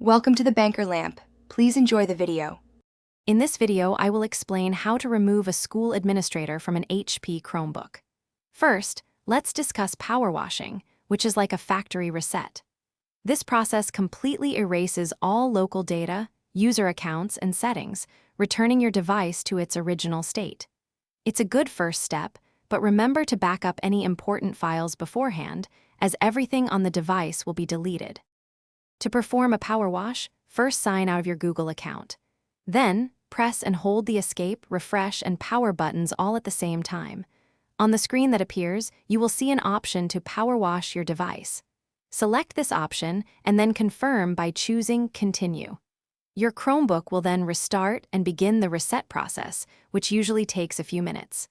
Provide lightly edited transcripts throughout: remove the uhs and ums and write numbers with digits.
Welcome to the Banker Lamp. Please enjoy the video. In this video, I will explain how to remove a school administrator from an HP Chromebook. First, let's discuss power washing, which is like a factory reset. This process completely erases all local data, user accounts, and settings, returning your device to its original state. It's a good first step, but remember to back up any important files beforehand, as everything on the device will be deleted. To perform a power wash, first sign out of your Google account. Then, press and hold the Escape, Refresh, and Power buttons all at the same time. On the screen that appears, you will see an option to power wash your device. Select this option and then confirm by choosing Continue. Your Chromebook will then restart and begin the reset process, which usually takes a few minutes.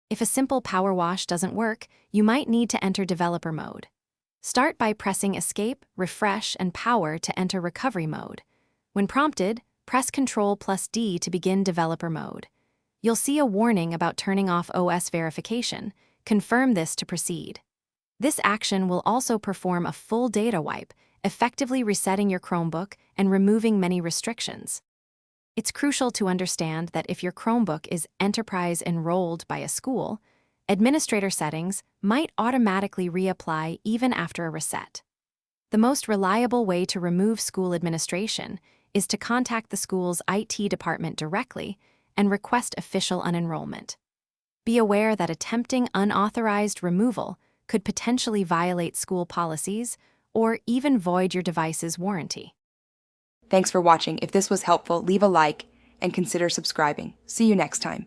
If a simple power wash doesn't work, you might need to enter developer mode. Start by pressing Escape, Refresh, and Power to enter recovery mode. When prompted, press Ctrl+D to begin developer mode. You'll see a warning about turning off OS verification. Confirm this to proceed. This action will also perform a full data wipe, effectively resetting your Chromebook and removing many restrictions. It's crucial to understand that if your Chromebook is enterprise enrolled by a school, administrator settings might automatically reapply even after a reset. The most reliable way to remove school administration is to contact the school's IT department directly and request official unenrollment. Be aware that attempting unauthorized removal could potentially violate school policies or even void your device's warranty. Thanks for watching. If this was helpful, leave a like and consider subscribing. See you next time.